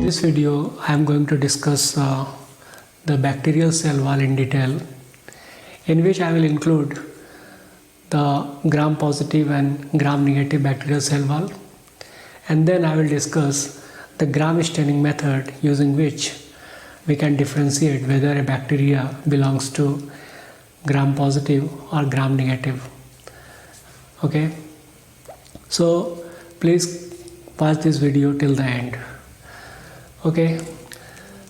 this video, I am going to discuss the bacterial cell wall in detail, in which I will include the gram-positive and gram-negative bacterial cell wall, and then I will discuss the gram staining method using which we can differentiate whether a bacteria belongs to gram-positive or gram-negative. Okay, so please watch this video till the end. Okay,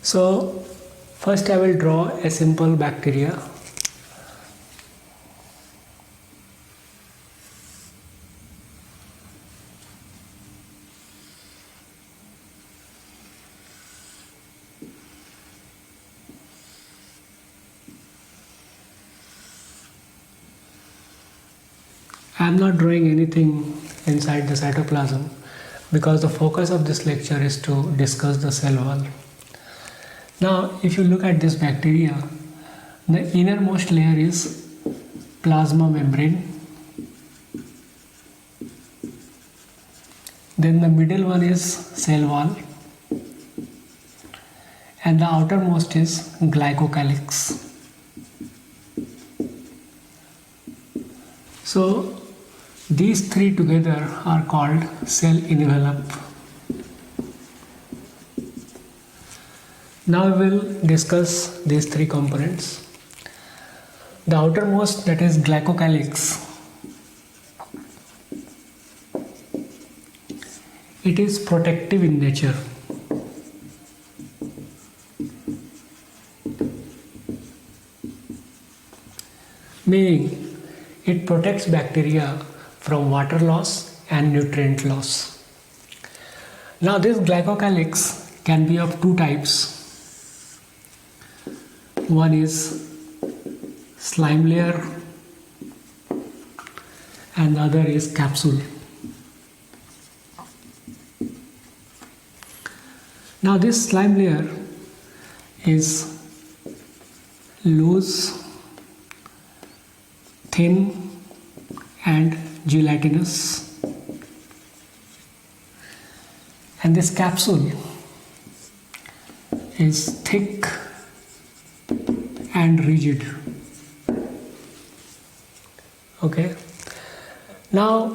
so first I will draw a simple bacteria. I am not drawing anything inside the cytoplasm because the focus of this lecture is to discuss the cell wall. Now, if you look at this bacteria, the innermost layer is plasma membrane. Then the middle one is cell wall. And the outermost is glycocalyx. So, these three together are called cell envelope. Now we will discuss these three components. The outermost, that is glycocalyx, it is protective in nature. Meaning it protects bacteria from water loss and nutrient loss. Now this glycocalyx can be of two types. One is slime layer and the other is capsule. Now this slime layer is loose, thin and gelatinous, and this capsule is thick and rigid. Okay, now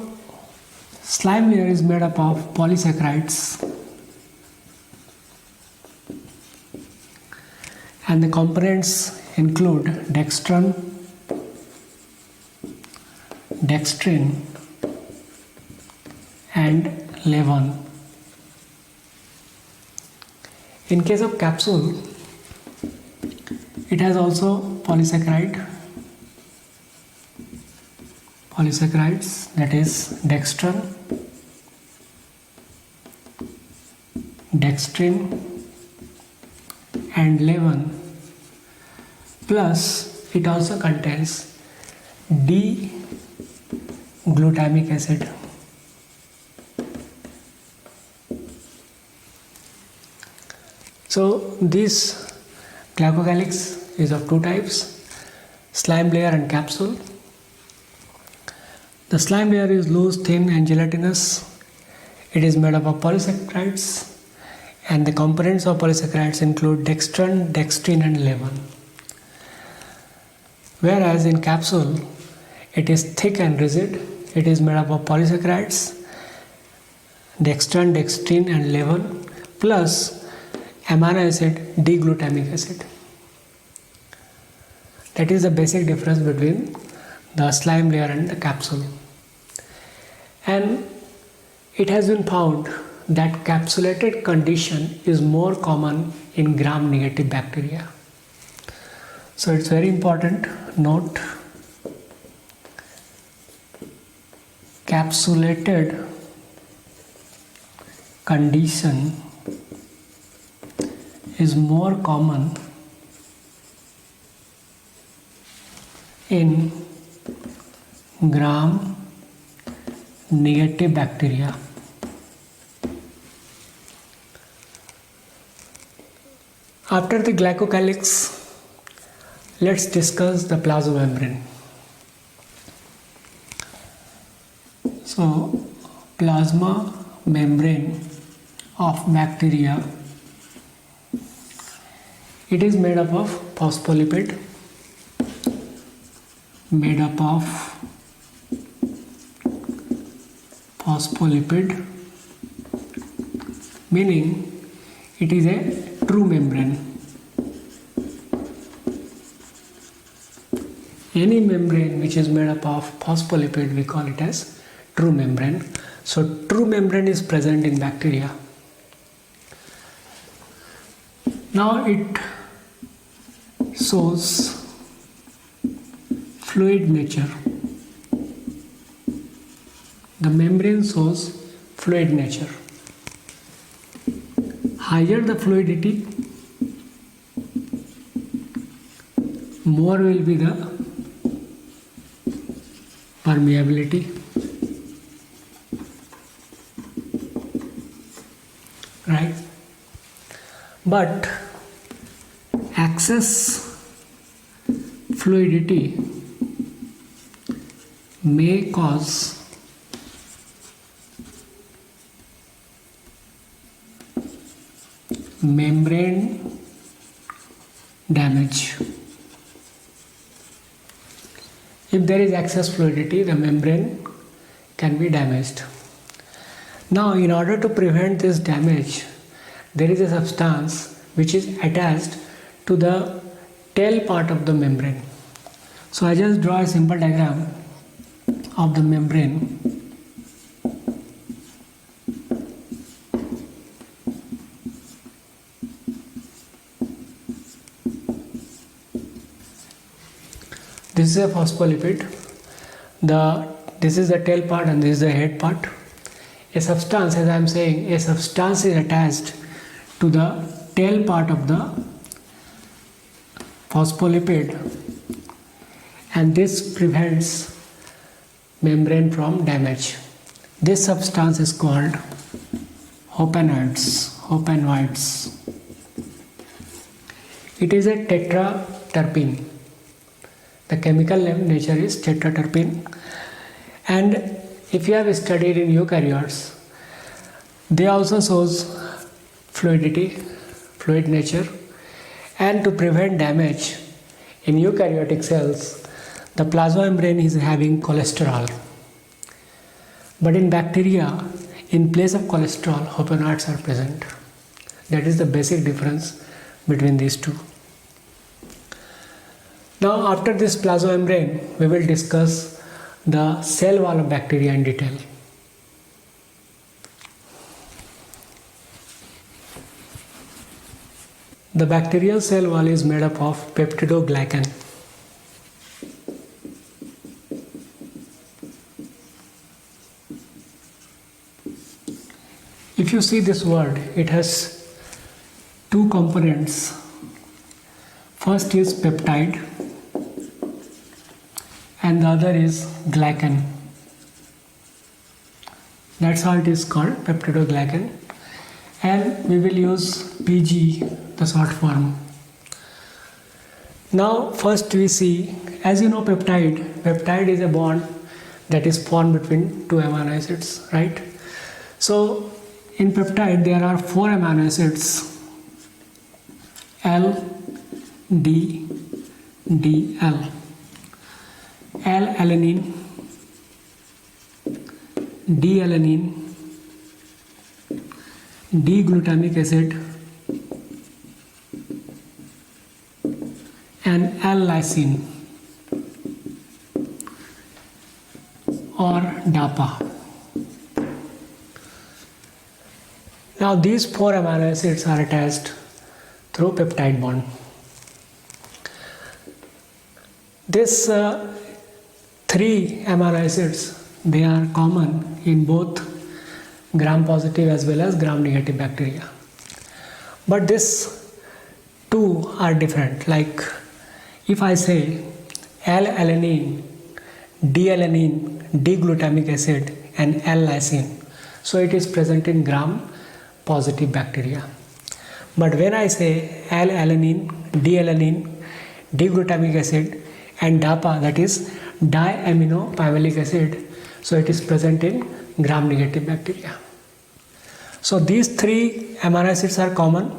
slime layer is made up of polysaccharides, and the components include dextrin, and levin. In case of capsule, it has also polysaccharides, that is dextrin, and levin, plus it also contains D-glutamic acid. So this glycocalyx is of two types, slime layer and capsule. The slime layer is loose, thin and gelatinous. It is made up of polysaccharides, and the components of polysaccharides include dextrin and levin. Whereas in capsule, it is thick and rigid. It is made up of polysaccharides, dextrin and levin, plus amino acid, D-glutamic acid. That is the basic difference between the slime layer and the capsule. And it has been found that capsulated condition is more common in gram-negative bacteria. So it's very important, note, capsulated condition is more common in gram-negative bacteria. After the glycocalyx, let's discuss the plasmamembrane. So, plasma membrane of bacteria It is made up of phospholipid, meaning it is a true membrane. Any membrane which is made up of phospholipid, we call it as true membrane. So true membrane is present in bacteria. Now it shows fluid nature. The membrane shows fluid nature. Higher the fluidity, more will be the permeability. Right? But excess fluidity may cause membrane damage. If there is excess fluidity, the membrane can be damaged. Now, in order to prevent this damage, there is a substance which is attached to the tail part of the membrane. So I just draw a simple diagram of the membrane. This is a phospholipid. This is the tail part and this is the head part. A substance, as I am saying, a substance is attached to the tail part of the phospholipid, and this prevents membrane from damage. This substance is called hopanoids. It is a tetraterpene. The chemical nature is tetraterpene, and if you have studied in eukaryotes, they also shows fluid nature, and to prevent damage in eukaryotic cells, the plasma membrane is having cholesterol. But in bacteria, in place of cholesterol, hopanoids are present. That is the basic difference between these two. Now, after this plasma membrane, we will discuss the cell wall of bacteria in detail. The bacterial cell wall is made up of peptidoglycan. If you see this word, it has two components. First is peptide and the other is glycan. That's how it is called, peptidoglycan. And we will use PG, the short form. Now first we see, as you know, peptide is a bond that is formed between two amino acids, right? So in peptide there are 4 amino acids, L, D, D, L. L-alanine, D-alanine, D-glutamic acid, and L-lysine or DAPA. Now these 4 amino acids are attached through peptide bond. This 3 amino acids, they are common in both gram-positive as well as gram-negative bacteria. But these 2 are different. Like if I say L-alanine, D-alanine, D-glutamic acid and L-lysine, so it is present in gram-positive bacteria. But when I say L-alanine, D-alanine, D-glutamic acid and DAPA, that is diaminopyruvic acid, so it is present in gram-negative bacteria. So these 3 amino acids are common,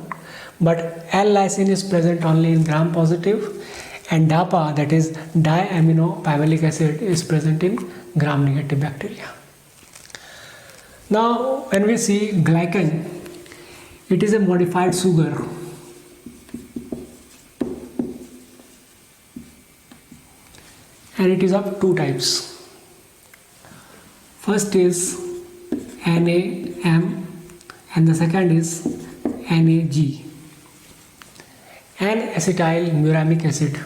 but L-lysine is present only in gram positive, and DAPA, that is diaminopamelic acid, is present in gram negative bacteria. Now when we see glycan, it is a modified sugar. And it is of two types. First is NAM and the second is NAG. N-acetyl muramic acid.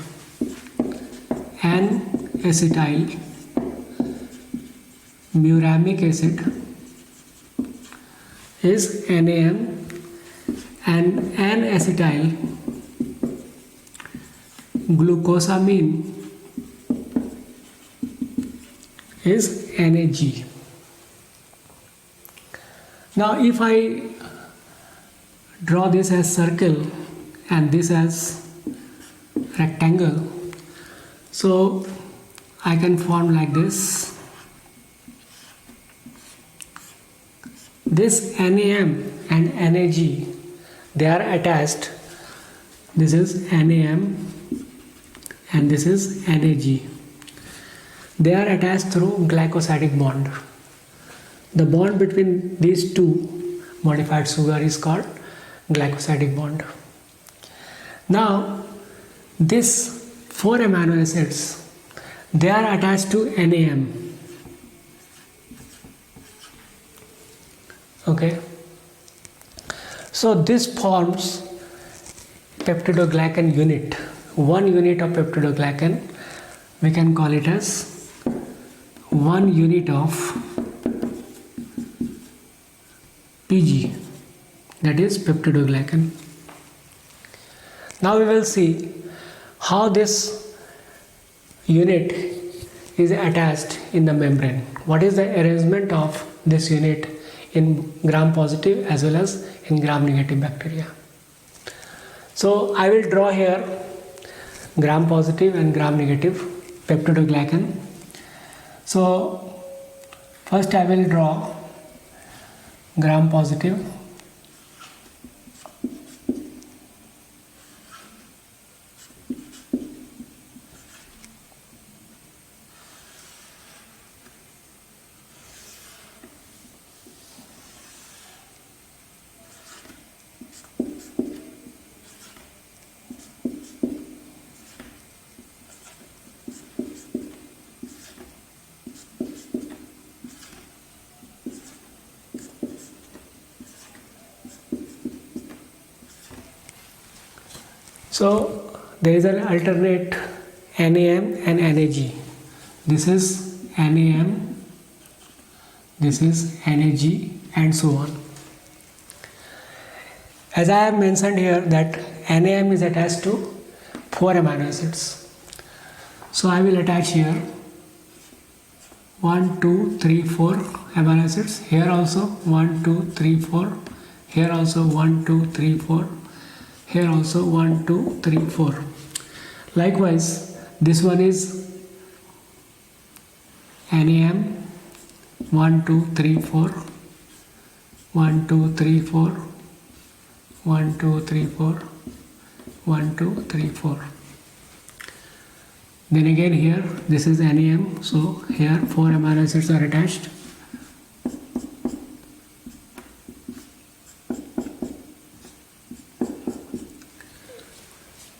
N-acetyl muramic acid is NAM, and N-acetyl glucosamine is NAG. Now if I draw this as circle and this as rectangle, so I can form like this. This NAM and NAG, they are attached. This is NAM and this is NAG. They are attached through glycosidic bond. The bond between these two modified sugar is called glycosidic bond. Now these 4 amino acids, they are attached to NAM. Okay. So this forms peptidoglycan unit. One unit of peptidoglycan, we can call it as 1 unit of PG, that is peptidoglycan. Now we will see how this unit is attached in the membrane. What is the arrangement of this unit in gram positive as well as in gram negative bacteria. So I will draw here gram positive and gram negative peptidoglycan. So first I will draw gram positive. So there is an alternate NAM and NAG. This is NAM, this is NAG, and so on. As I have mentioned here that NAM is attached to 4 amino acids. So I will attach here 1, 2, 3, 4 amino acids. Here also 1, 2, 3, 4. Here also 1, 2, 3, 4. Here also 1, 2, 3, 4. Likewise, this one is NAM 1, 2, 3, 4. 1, 2, 3, 4. 1, 2, 3, 4. 1, 2, 3, 4. Then again here this is NAM, so here 4 amino acids are attached.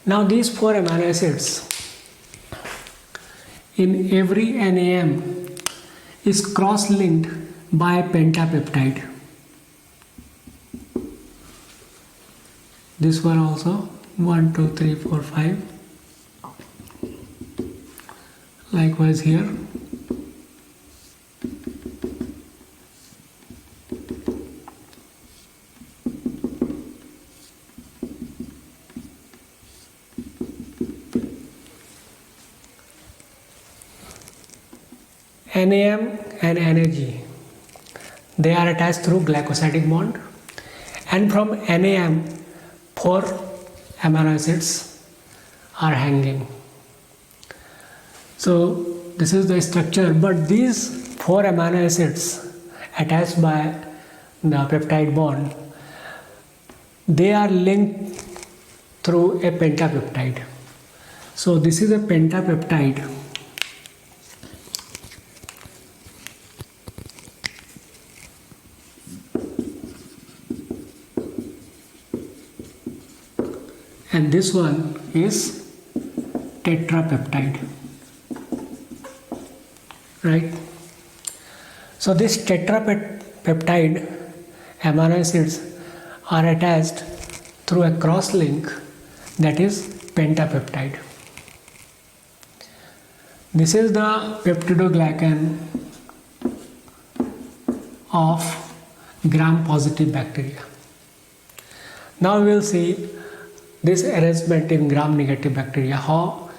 Now these 4 amino acids, in every NAM is cross-linked by a pentapeptide. This one also 1, 2, 3, 4, 5. Likewise here. NAM and NAG, they are attached through glycosidic bond, and from NAM 4 amino acids are hanging. So this is the structure, but these 4 amino acids attached by the peptide bond, they are linked through a pentapeptide. So this is a pentapeptide. And this one is tetrapeptide, right? So this tetrapeptide amino acids are attached through a cross link, that is pentapeptide. This is the peptidoglycan of gram-positive bacteria. Now we will see this arrangement in gram-negative bacteria, how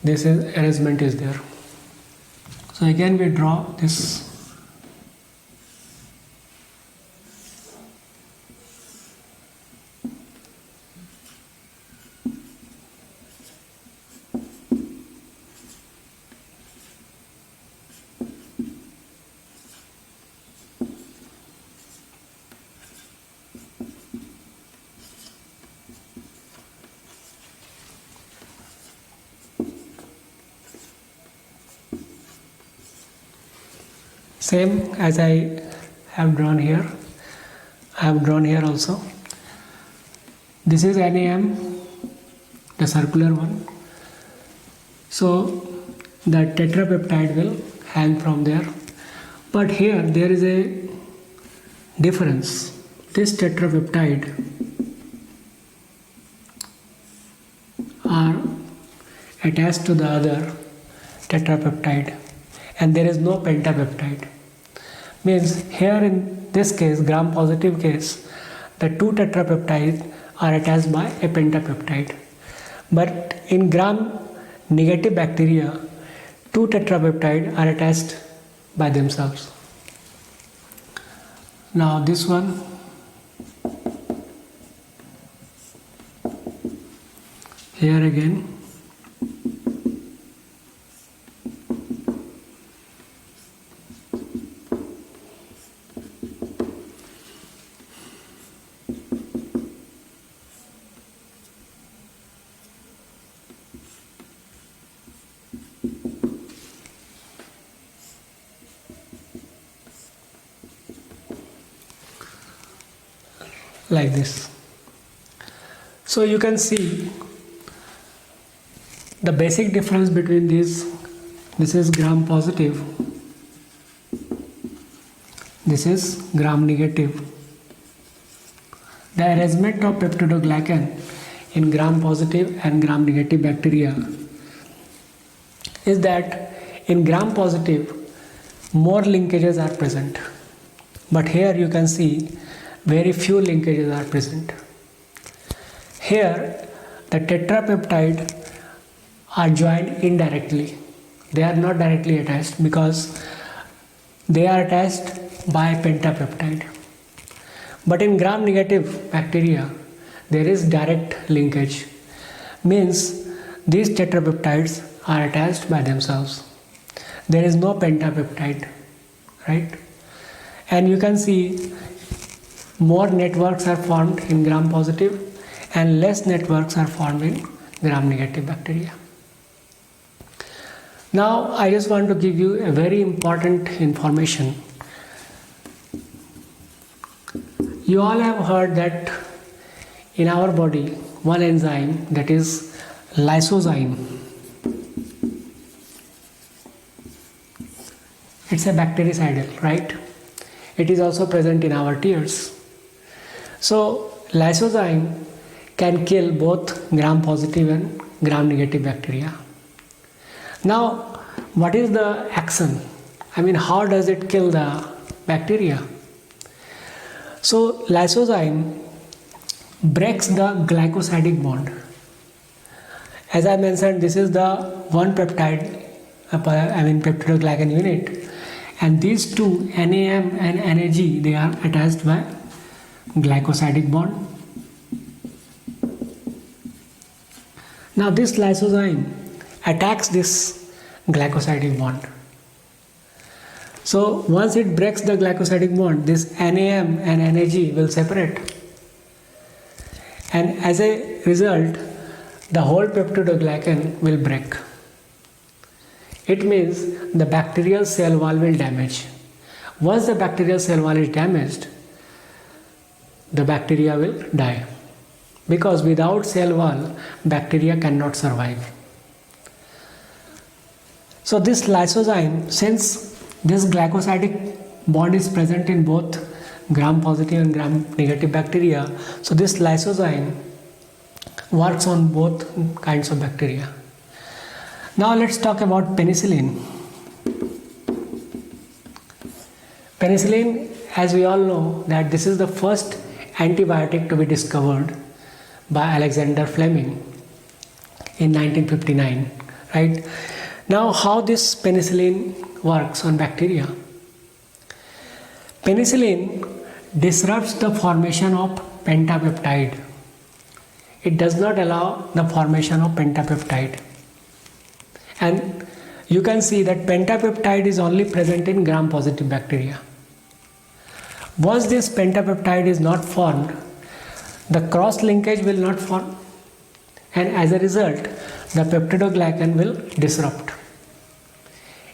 this arrangement is there. So again we draw this. Same as I have drawn here, I have drawn here also. This is NAM, the circular one. So the tetrapeptide will hang from there. But here there is a difference. This tetrapeptide are attached to the other tetrapeptide, and there is no pentapeptide. Means here in this case, gram positive case, the two tetrapeptides are attached by a pentapeptide. But in gram negative bacteria, two tetrapeptides are attached by themselves. Now this one, here again, like this. So you can see the basic difference between these. This is gram positive, this is gram negative. The arrangement of peptidoglycan in gram positive and gram negative bacteria is that in gram positive more linkages are present, but here you can see very few linkages are present. Here the tetrapeptide are joined indirectly. They are not directly attached because they are attached by pentapeptide. But in gram negative bacteria there is direct linkage. Means these tetrapeptides are attached by themselves. There is no pentapeptide, right? And you can see more networks are formed in gram positive and less networks are formed in gram negative bacteria. Now I just want to give you a very important information. You all have heard that in our body one enzyme, that is lysozyme, it's a bactericidal, right? It is also present in our tears. So lysozyme can kill both gram positive and gram negative bacteria. Now what is the action? I mean, how does it kill the bacteria? So lysozyme breaks the glycosidic bond. As I mentioned, this is the one peptide, peptidoglycan unit, and these two, NAM and NAG, they are attached by glycosidic bond. Now this lysozyme attacks this glycosidic bond. So once it breaks the glycosidic bond, this NAM and NAG will separate. and as a result the whole peptidoglycan will break. It means the bacterial cell wall will damage. Once the bacterial cell wall is damaged, the bacteria will die, because without cell wall bacteria cannot survive. So this lysozyme, since this glycosidic bond is present in both gram positive and gram negative bacteria, so this lysozyme works on both kinds of bacteria. Now let's talk about penicillin. Penicillin, as we all know, that this is the first antibiotic to be discovered by Alexander Fleming in 1959, right? Now how this penicillin works on bacteria? Penicillin disrupts the formation of pentapeptide. It does not allow the formation of pentapeptide. And you can see that pentapeptide is only present in gram positive bacteria. Once this pentapeptide is not formed, the cross linkage will not form, and as a result the peptidoglycan will disrupt.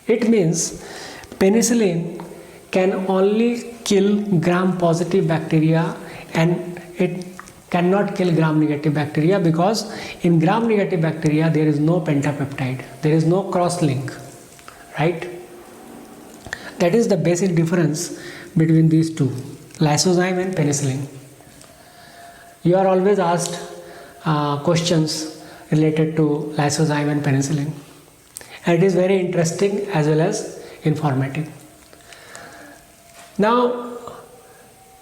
It means penicillin can only kill gram positive bacteria and it cannot kill gram negative bacteria, because in gram negative bacteria there is no pentapeptide, there is no cross link, right? That is the basic difference between these two, lysozyme and penicillin. You are always asked questions related to lysozyme and penicillin, and it is very interesting as well as informative. Now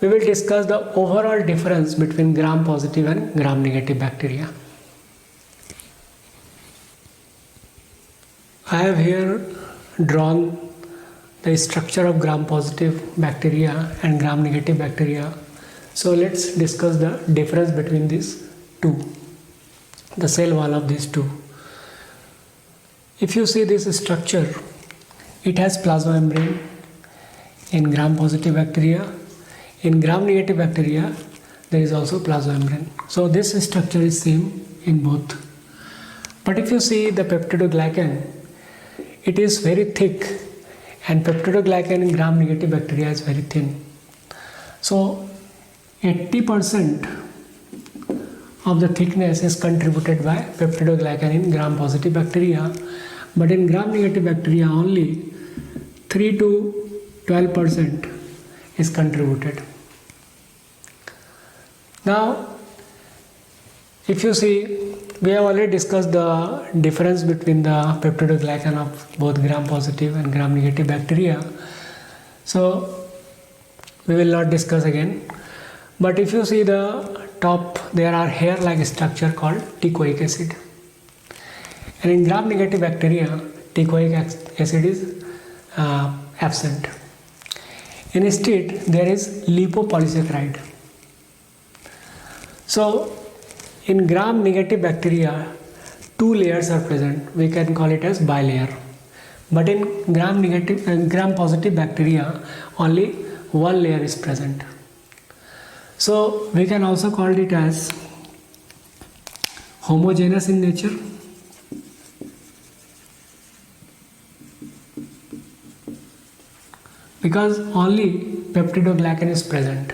we will discuss the overall difference between gram positive and gram negative bacteria. I have here drawn the structure of gram positive bacteria and gram negative bacteria. So let's discuss the difference between these two, the cell wall of these two. If you see this structure, it has plasma membrane in gram positive bacteria. In gram negative bacteria there is also plasma membrane. So this structure is same in both. But if you see the peptidoglycan, it is very thick, and peptidoglycan in gram negative bacteria is very thin. So 80% of the thickness is contributed by peptidoglycan in gram positive bacteria, but in gram negative bacteria only 3 to 12% is contributed. Now if you see, we have already discussed the difference between the peptidoglycan of both gram positive and gram negative bacteria, so we will not discuss again. But if you see the top, there are hair like structure called teichoic acid, and in gram negative bacteria teichoic acid is absent. Instead there is lipopolysaccharide. So in gram negative bacteria 2 layers are present, we can call it as bilayer, but in gram negative and gram positive bacteria only 1 layer is present. So we can also call it as homogeneous in nature, because only peptidoglycan is present.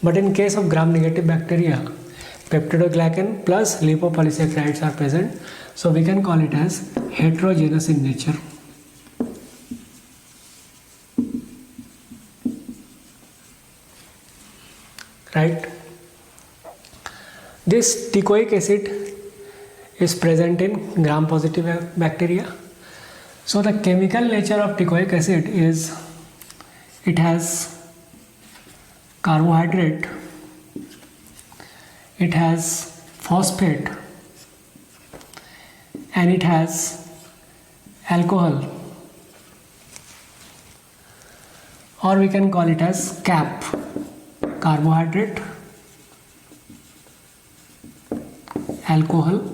But in case of gram negative bacteria, peptidoglycan plus lipopolysaccharides are present, so we can call it as heterogeneous in nature. Right? This teichoic acid is present in gram positive bacteria. So the chemical nature of teichoic acid is, it has carbohydrate, it has phosphate, and it has alcohol, or we can call it as CAP, carbohydrate, alcohol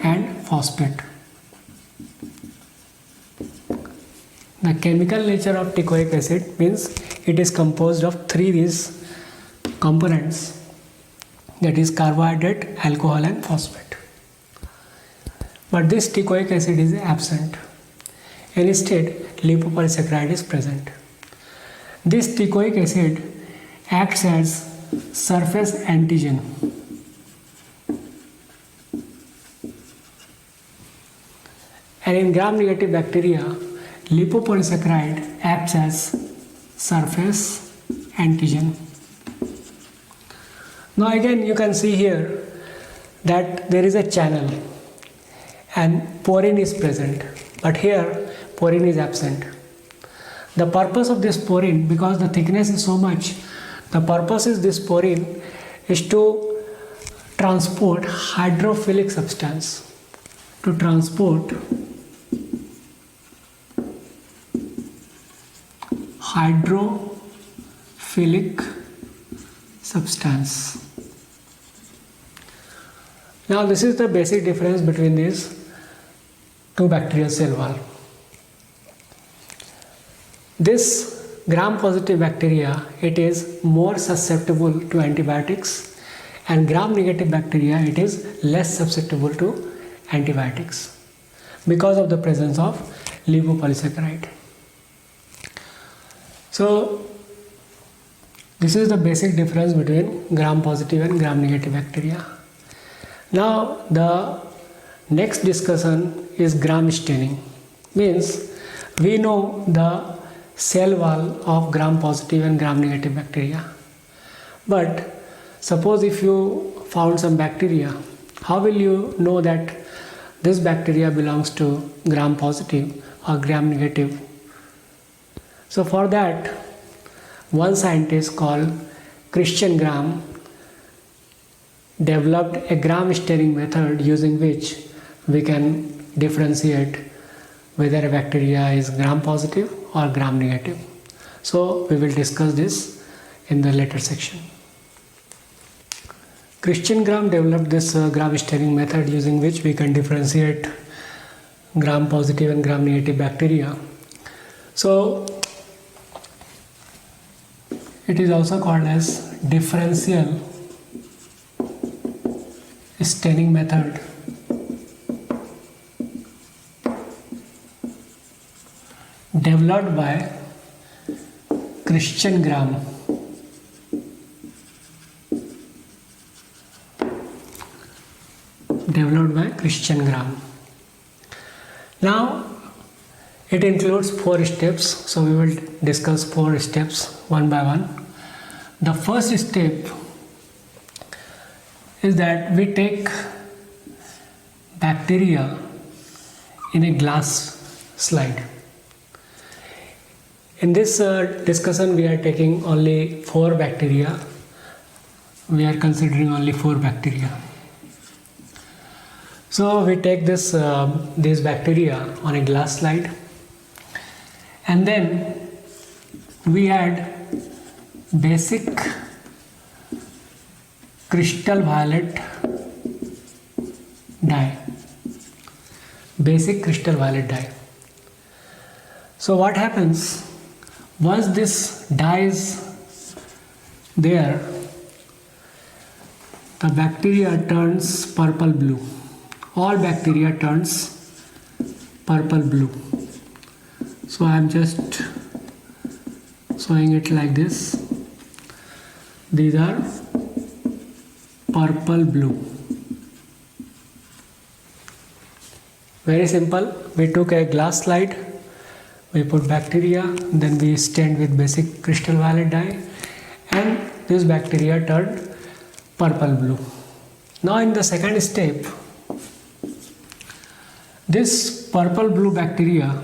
and phosphate. The chemical nature of teichoic acid means it is composed of 3 these components, that is carbohydrate, alcohol and phosphate. But this teichoic acid is absent. Instead, lipopolysaccharide is present. This teichoic acid acts as surface antigen. And in gram-negative bacteria, lipopolysaccharide acts as surface antigen. Now again you can see here that there is a channel and porine is present, but here porine is absent. The purpose of this porine, because the thickness is so much, the purpose is this porine is to transport hydrophilic substance, to transport hydrophilic substance. Now this is the basic difference between these two bacterial cell wall. This gram-positive bacteria, it is more susceptible to antibiotics, and gram-negative bacteria, it is less susceptible to antibiotics because of the presence of lipopolysaccharide. So this is the basic difference between gram-positive and gram-negative bacteria. Now the next discussion is gram staining. Means we know the cell wall of gram-positive and gram-negative bacteria. But suppose if you found some bacteria, how will you know that this bacteria belongs to gram-positive or gram-negative? So for that, one scientist called Christian Gram developed a gram staining method using which we can differentiate whether a bacteria is gram-positive or gram-negative. So we will discuss this in the later section. Christian Gram developed this gram staining method using which we can differentiate gram-positive and gram-negative bacteria. So it is also called as differential staining method. Developed by Christian Gram. Developed by Christian Gram. Now it includes 4 steps, so we will discuss 4 steps one by one. The first step is that we take bacteria in a glass slide. In this discussion we are taking only 4 bacteria. We are considering only 4 bacteria. So we take these bacteria on a glass slide, and then we add basic crystal violet dye. Basic crystal violet dye. So what happens once this dye is there? The bacteria turns purple blue. All bacteria turns purple blue. So I am just showing it like this. These are purple blue. Very simple. We took a glass slide, we put bacteria, then we stained with basic crystal violet dye, and this bacteria turned purple blue. Now in the second step, this purple blue bacteria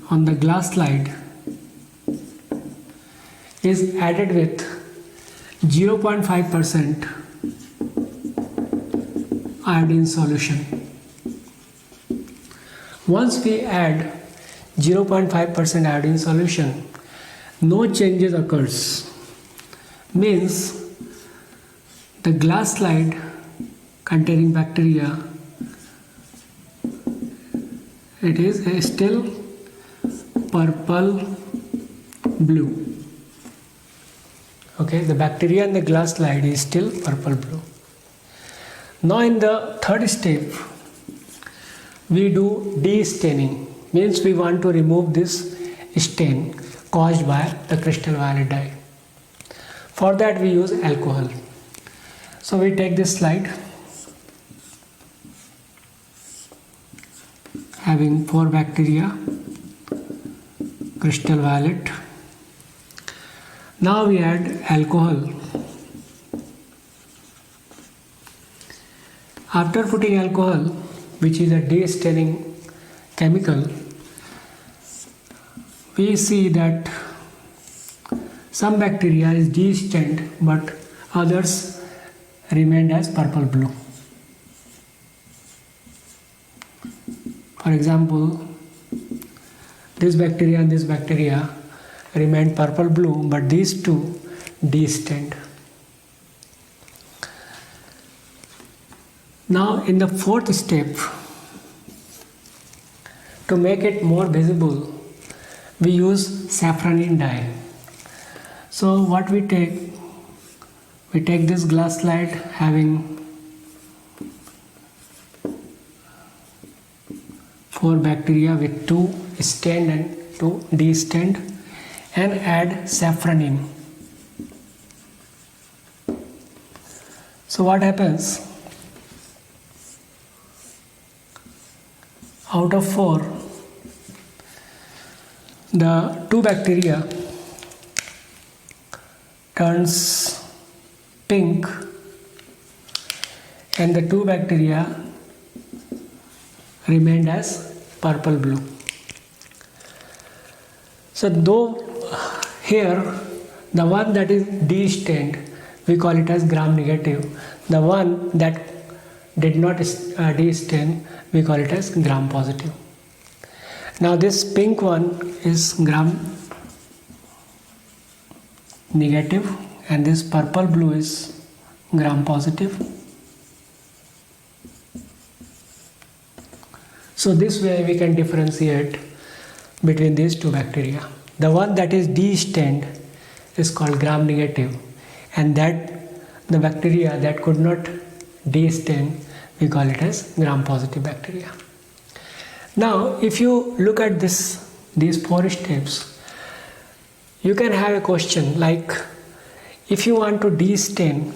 on the glass slide is added with 0.5% iodine solution. Once we add 0.5% iodine solution, no changes occurs. Means the glass slide containing bacteria, it is still purple blue. Okay, the bacteria in the glass slide is still purple blue. Now in the third step, we do de-staining, means we want to remove this stain caused by the crystal violet dye. For that we use alcohol. So we take this slide having 4 bacteria, crystal violet. Now we add alcohol. After putting alcohol, which is a de-staining chemical, we see that some bacteria is de-stained but others remained as purple blue. For example, this bacteria and this bacteria remained purple blue, but these two de-stained. Now in the fourth step, to make it more visible, we use safranin dye. So what we take this glass slide having 4 bacteria with 2 stained and 2 de-stained, and add safranin. So what happens? Out of 4, the 2 bacteria turns pink and the 2 bacteria remained as purple blue. So though here the one that is de-stained, we call it as gram negative. The one that did not de-stain, we call it as gram positive. Now this pink one is gram negative and this purple blue is gram positive. So this way we can differentiate between these 2 bacteria. The one that is de-stained is called gram negative, and that the bacteria that could not de-stain, we call it as gram positive bacteria. Now if you look at these 4 steps, you can have a question like, if you want to de-stain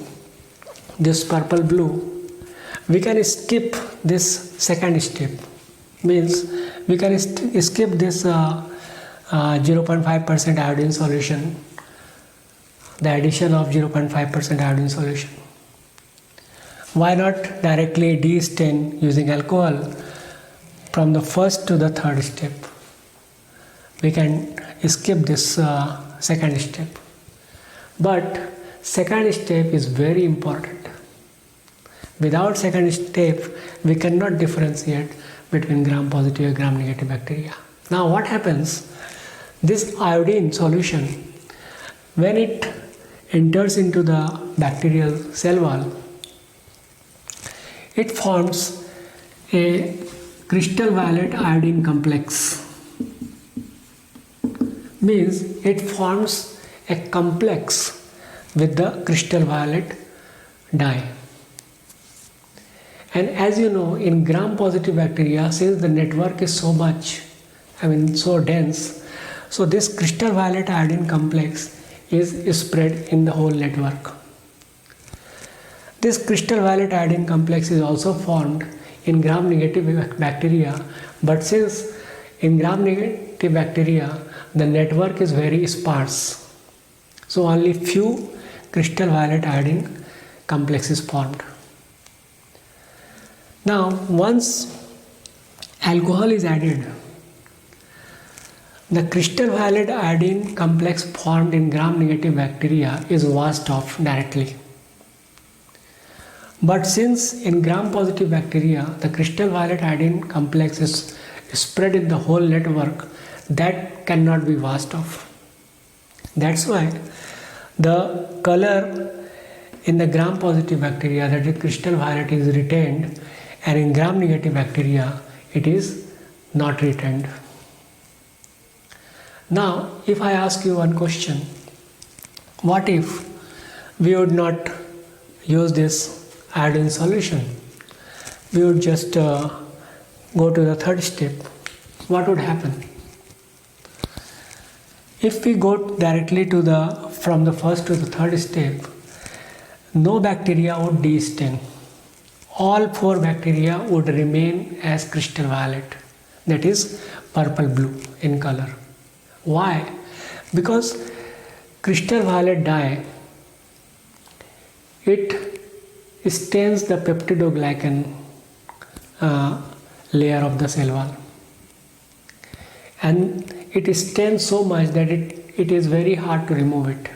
this purple blue, we can skip this second step. Means we can skip this 0.5% iodine solution, the addition of 0.5% iodine solution. Why not directly de-stain using alcohol from the first to the third step? We can skip this second step. But second step is very important. Without second step, we cannot differentiate between gram positive and gram negative bacteria. Now what happens? This iodine solution, when it enters into the bacterial cell wall, it forms a crystal violet iodine complex. Means it forms a complex with the crystal violet dye. And as you know, in gram positive bacteria, since the network is so dense, so this crystal violet iodine complex is spread in the whole network. This crystal violet iodine complex is also formed in gram negative bacteria, but since in gram negative bacteria the network is very sparse, so only few crystal violet iodine complex is formed. Now once alcohol is added, the crystal violet iodine complex formed in gram negative bacteria is washed off directly. But since in gram positive bacteria the crystal violet iodine complex is spread in the whole network, that cannot be washed off. That's why the color in the gram positive bacteria, that is crystal violet, is retained, and in gram negative bacteria it is not retained. Now, if I ask you one question, what if we would not use this iodine solution? We would just go to the third step. What would happen? If we go directly from the first to the third step, no bacteria would de-stain. All 4 bacteria would remain as crystal violet, that is purple blue in color. Why? Because crystal violet dye, it stains the peptidoglycan layer of the cell wall, and it stains so much that it is very hard to remove it.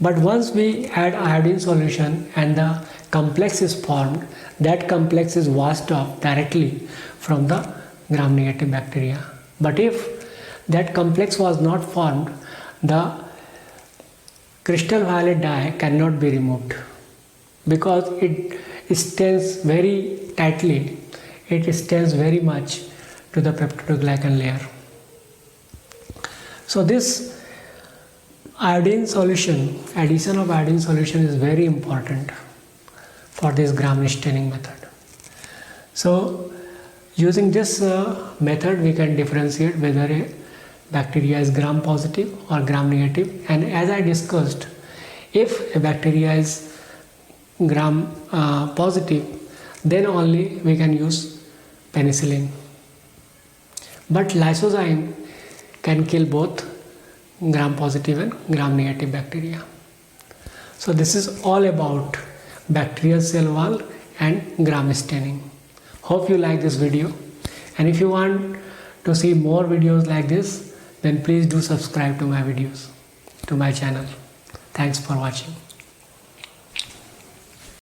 But once we add iodine solution and the complex is formed, that complex is washed off directly from the gram-negative bacteria. But if that complex was not formed, the crystal violet dye cannot be removed because it stains very tightly, it stains very much to the peptidoglycan layer. So this iodine solution, addition of iodine solution is very important for this gram staining method. So using this method we can differentiate whether a bacteria is gram positive or gram negative, and as I discussed, if a bacteria is gram positive, then only we can use penicillin. But lysozyme can kill both gram positive and gram negative bacteria. So this is all about bacterial cell wall and gram staining. Hope you like this video, and if you want to see more videos like this, then please do subscribe to my videos, to my channel. Thanks for watching.